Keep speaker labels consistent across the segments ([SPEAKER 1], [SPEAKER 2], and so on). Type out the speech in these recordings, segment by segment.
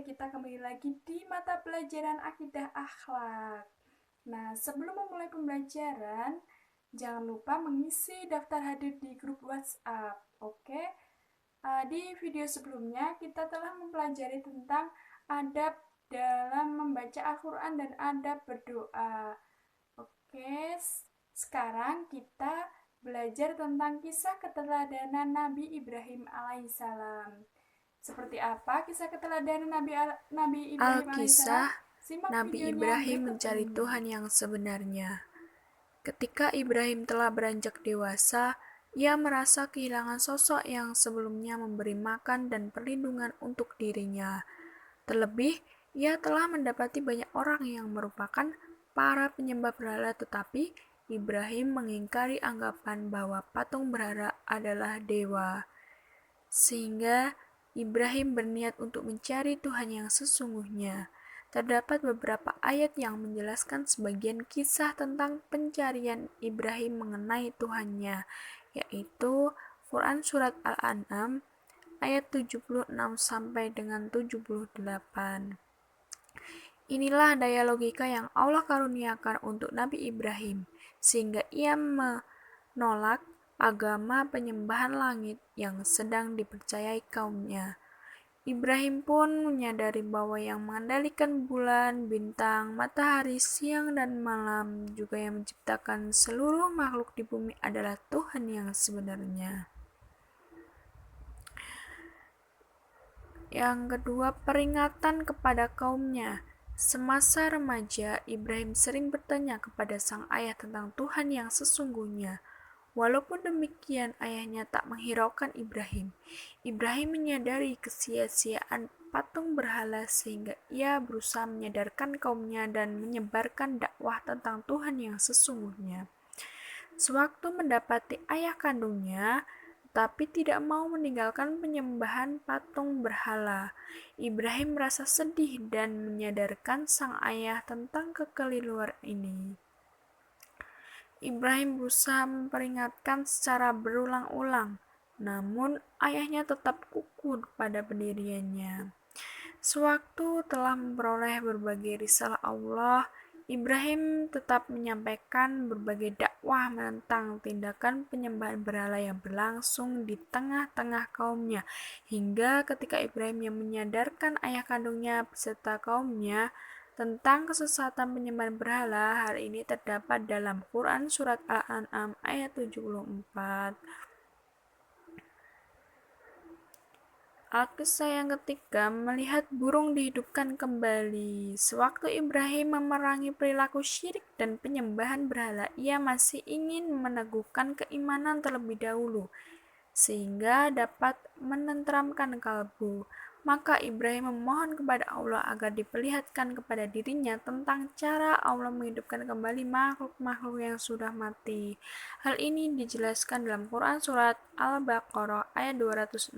[SPEAKER 1] Oke, kita kembali lagi di mata pelajaran akidah akhlak. Nah, sebelum memulai pembelajaran, jangan lupa mengisi daftar hadir di grup WhatsApp. Oke, di video sebelumnya kita telah mempelajari tentang adab dalam membaca Al-Quran dan adab berdoa. Oke, sekarang kita belajar tentang kisah keteladanan Nabi Ibrahim alaihissalam. Seperti apa kisah keteladanan Nabi Ibrahim alaihissalam?
[SPEAKER 2] Alkisah,
[SPEAKER 1] Simak
[SPEAKER 2] Nabi
[SPEAKER 1] videonya
[SPEAKER 2] Ibrahim
[SPEAKER 1] berikut
[SPEAKER 2] mencari
[SPEAKER 1] ini.
[SPEAKER 2] Tuhan yang sebenarnya. Ketika Ibrahim telah beranjak dewasa, ia merasa kehilangan sosok yang sebelumnya memberi makan dan perlindungan untuk dirinya. Terlebih, ia telah mendapati banyak orang yang merupakan para penyembah berhala, tetapi Ibrahim mengingkari anggapan bahwa patung berhala adalah dewa. Sehingga Ibrahim berniat untuk mencari Tuhan yang sesungguhnya. Terdapat beberapa ayat yang menjelaskan sebagian kisah tentang pencarian Ibrahim mengenai Tuhannya, yaitu Quran Surat Al-An'am ayat 76 sampai dengan 78. Inilah daya logika yang Allah karuniakan untuk Nabi Ibrahim, sehingga ia menolak agama penyembahan langit yang sedang dipercayai kaumnya. Ibrahim pun menyadari bahwa yang mengendalikan bulan, bintang, matahari, siang, dan malam, juga yang menciptakan seluruh makhluk di bumi adalah Tuhan yang sebenarnya. Yang kedua, peringatan kepada kaumnya. Semasa remaja, Ibrahim sering bertanya kepada sang ayah tentang Tuhan yang sesungguhnya. Walaupun demikian, ayahnya tak menghiraukan Ibrahim. Ibrahim menyadari kesia-siaan patung berhala sehingga ia berusaha menyadarkan kaumnya dan menyebarkan dakwah tentang Tuhan yang sesungguhnya. Sewaktu mendapati ayah kandungnya, tapi tidak mau meninggalkan penyembahan patung berhala, Ibrahim merasa sedih dan menyadarkan sang ayah tentang kekeliruan ini. Ibrahim berusaha memperingatkan secara berulang-ulang, namun ayahnya tetap kukuh pada pendiriannya. Sewaktu telah memperoleh berbagai risalah Allah, Ibrahim tetap menyampaikan berbagai dakwah menentang tindakan penyembahan berhala yang berlangsung di tengah-tengah kaumnya, hingga ketika Ibrahim yang menyadarkan ayah kandungnya beserta kaumnya tentang kesesatan penyembahan berhala. Hal ini terdapat dalam Quran Surat Al-An'am ayat 74. Alkisah yang ketiga, melihat burung dihidupkan kembali. Sewaktu Ibrahim memerangi perilaku syirik dan penyembahan berhala, ia masih ingin meneguhkan keimanan terlebih dahulu, sehingga dapat menenteramkan kalbu. Maka Ibrahim memohon kepada Allah agar diperlihatkan kepada dirinya tentang cara Allah menghidupkan kembali makhluk-makhluk yang sudah mati. Hal ini dijelaskan dalam Quran Surat Al-Baqarah ayat 260.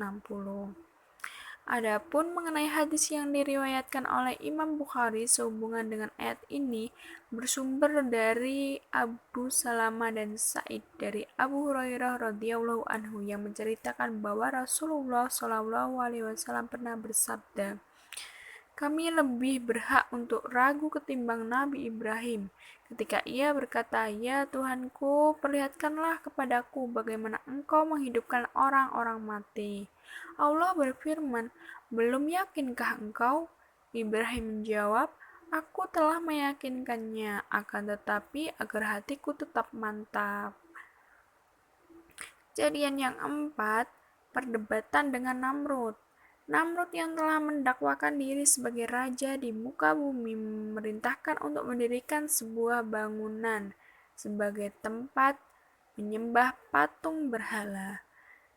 [SPEAKER 2] Adapun mengenai hadis yang diriwayatkan oleh Imam Bukhari sehubungan dengan ayat ini bersumber dari Abu Salamah dan Sa'id dari Abu Hurairah radhiyallahu anhu yang menceritakan bahwa Rasulullah shallallahu alaihi wasallam pernah bersabda, "Kami lebih berhak untuk ragu ketimbang Nabi Ibrahim ketika ia berkata, 'Ya Tuhanku, perlihatkanlah kepadaku bagaimana Engkau menghidupkan orang-orang mati.' Allah berfirman, 'Belum yakinkah engkau?' Ibrahim menjawab, 'Aku telah meyakinkannya, akan tetapi agar hatiku tetap mantap.'" Kejadian yang keempat, perdebatan dengan Namrud. Namrud yang telah mendakwakan diri sebagai raja di muka bumi memerintahkan untuk mendirikan sebuah bangunan sebagai tempat menyembah patung berhala.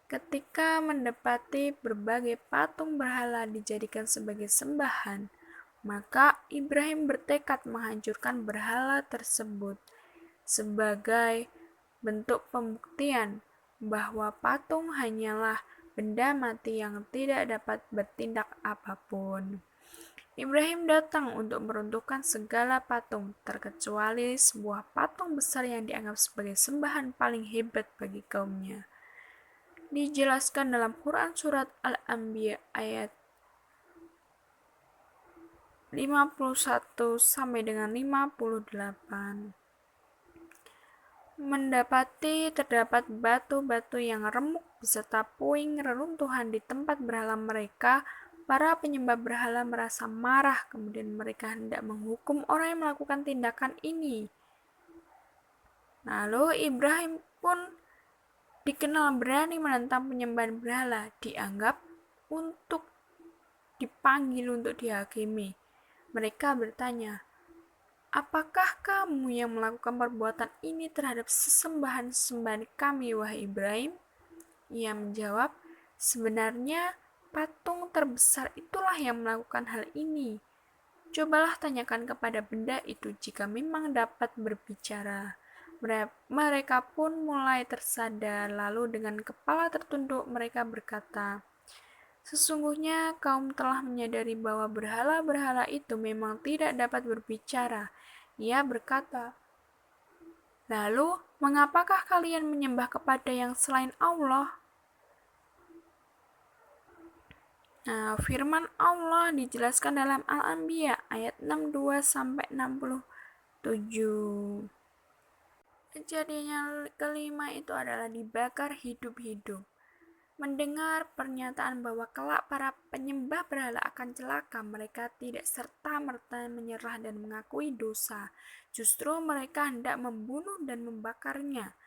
[SPEAKER 2] Ketika mendapati berbagai patung berhala dijadikan sebagai sembahan, maka Ibrahim bertekad menghancurkan berhala tersebut sebagai bentuk pembuktian bahwa patung hanyalah benda mati yang tidak dapat bertindak apapun. Ibrahim datang untuk meruntuhkan segala patung, terkecuali sebuah patung besar yang dianggap sebagai sembahan paling hebat bagi kaumnya. Dijelaskan dalam Quran Surat Al-Anbiya ayat 51 sampai dengan 58. Mendapati terdapat batu-batu yang remuk beserta puing reruntuhan di tempat berhala mereka, para penyembah berhala merasa marah, kemudian mereka hendak menghukum orang yang melakukan tindakan ini. Lalu Ibrahim pun dikenal berani menentang penyembahan berhala, dianggap untuk dipanggil untuk dihakimi. Mereka bertanya, "Apakah kamu yang melakukan perbuatan ini terhadap sesembahan-sesembahan kami, wahai Ibrahim?" Ia menjawab, "Sebenarnya patung terbesar itulah yang melakukan hal ini. Cobalah tanyakan kepada benda itu jika memang dapat berbicara." Mereka pun mulai tersadar, lalu dengan kepala tertunduk mereka berkata, "Sesungguhnya kaum telah menyadari bahwa berhala-berhala itu memang tidak dapat berbicara." Ia berkata, "Lalu, mengapakah kalian menyembah kepada yang selain Allah?" Nah, firman Allah dijelaskan dalam Al-Anbiya ayat 62 sampai 67. Kejadian yang kelima itu adalah dibakar hidup-hidup. Mendengar pernyataan bahwa kelak para penyembah berhala akan celaka, mereka tidak serta-merta menyerah dan mengakui dosa. Justru mereka hendak membunuh dan membakarnya.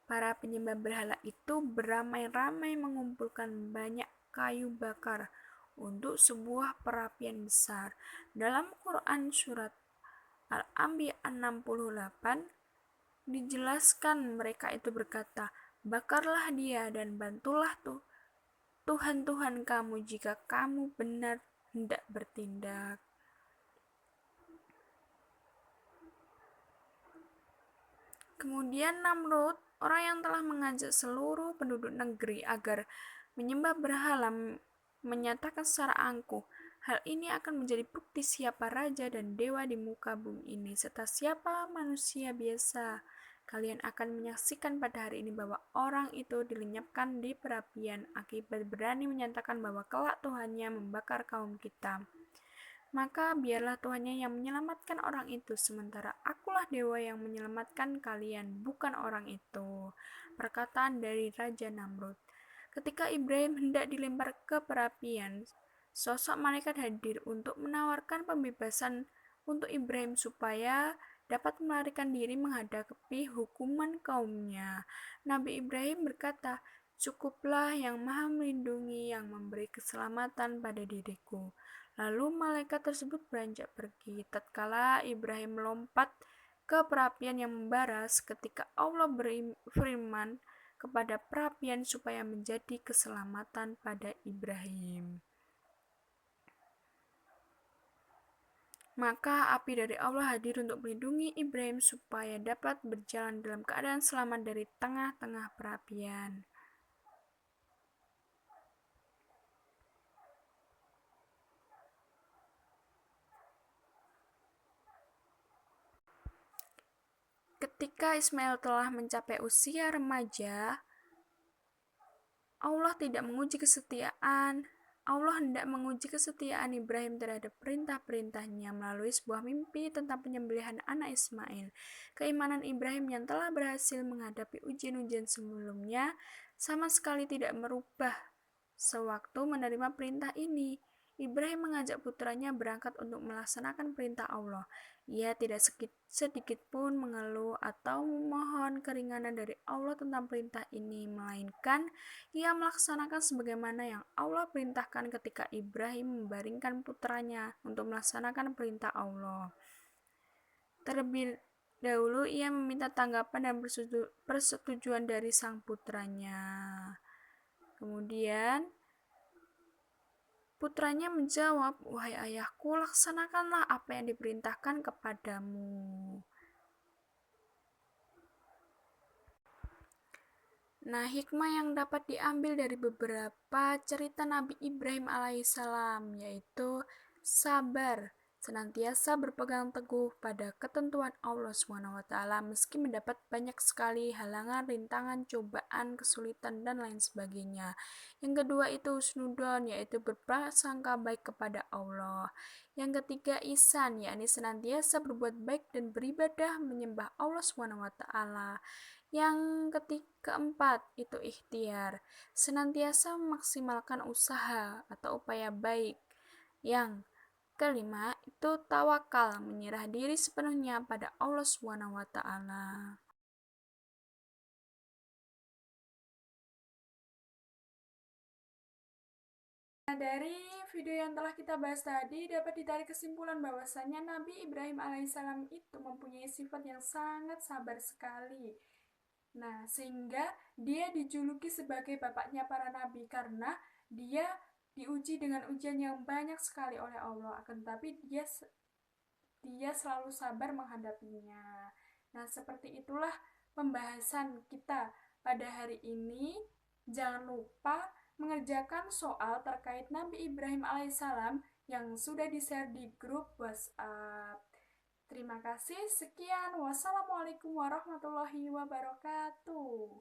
[SPEAKER 2] Para penyembah berhala itu beramai-ramai mengumpulkan banyak kayu bakar untuk sebuah perapian besar. Dalam Quran surat Al-Anbiya 68 dijelaskan mereka itu berkata, "Bakarlah dia dan bantulah Tuhan-Tuhan kamu jika kamu benar hendak bertindak." Kemudian Namrud, orang yang telah mengajak seluruh penduduk negeri agar menyembah berhala, menyatakan secara angkuh, "Hal ini akan menjadi bukti siapa raja dan dewa di muka bumi ini, serta siapa manusia biasa. Kalian akan menyaksikan pada hari ini bahwa orang itu dilenyapkan di perapian akibat berani menyatakan bahwa kelak Tuhannya membakar kaum kita. Maka biarlah Tuhannya yang menyelamatkan orang itu, sementara akulah dewa yang menyelamatkan kalian, bukan orang itu." Perkataan dari Raja Namrud. Ketika Ibrahim hendak dilempar ke perapian, sosok malaikat hadir untuk menawarkan pembebasan untuk Ibrahim supaya dapat melarikan diri menghadapi hukuman kaumnya. Nabi Ibrahim berkata, "Cukuplah yang Maha Melindungi yang memberi keselamatan pada diriku." Lalu malaikat tersebut beranjak pergi. Tatkala Ibrahim melompat ke perapian yang membara, ketika Allah berfirman kepada perapian supaya menjadi keselamatan pada Ibrahim. Maka api dari Allah hadir untuk melindungi Ibrahim supaya dapat berjalan dalam keadaan selamat dari tengah-tengah perapian. Ketika Ismail telah mencapai usia remaja, Allah hendak menguji kesetiaan Ibrahim terhadap perintah-perintahnya melalui sebuah mimpi tentang penyembelihan anak Ismail. Keimanan Ibrahim yang telah berhasil menghadapi ujian-ujian sebelumnya sama sekali tidak merubah sewaktu menerima perintah ini. Ibrahim mengajak putranya berangkat untuk melaksanakan perintah Allah. Ia tidak sedikit pun mengeluh atau memohon keringanan dari Allah tentang perintah ini, melainkan ia melaksanakan sebagaimana yang Allah perintahkan ketika Ibrahim membaringkan putranya untuk melaksanakan perintah Allah. Terlebih dahulu ia meminta tanggapan dan persetujuan dari sang putranya. Kemudian putranya menjawab, "Wahai ayahku, laksanakanlah apa yang diperintahkan kepadamu." Nah, hikmah yang dapat diambil dari beberapa cerita Nabi Ibrahim alaihissalam yaitu sabar. senantiasa berpegang teguh pada ketentuan Allah SWT meski mendapat banyak sekali halangan, rintangan, cobaan, kesulitan, dan lain sebagainya. Yang kedua itu husnudon, yaitu berprasangka baik kepada Allah. Yang ketiga ihsan, yakni senantiasa berbuat baik dan beribadah menyembah Allah SWT. Yang keempat itu ikhtiar, senantiasa memaksimalkan usaha atau upaya baik. Yang kelima itu tawakal, menyerah diri sepenuhnya pada Allah SWT.
[SPEAKER 1] Nah, dari video yang telah kita bahas tadi dapat ditarik kesimpulan bahwasanya Nabi Ibrahim alaihissalam itu mempunyai sifat yang sangat sabar sekali. Nah, sehingga dia dijuluki sebagai bapaknya para nabi karena dia diuji dengan ujian yang banyak sekali oleh Allah, akan tetapi dia selalu sabar menghadapinya. Nah, seperti itulah pembahasan kita pada hari ini. Jangan lupa mengerjakan soal terkait Nabi Ibrahim alaihissalam yang sudah di-share di grup WhatsApp. Terima kasih, sekian. Wassalamualaikum warahmatullahi wabarakatuh.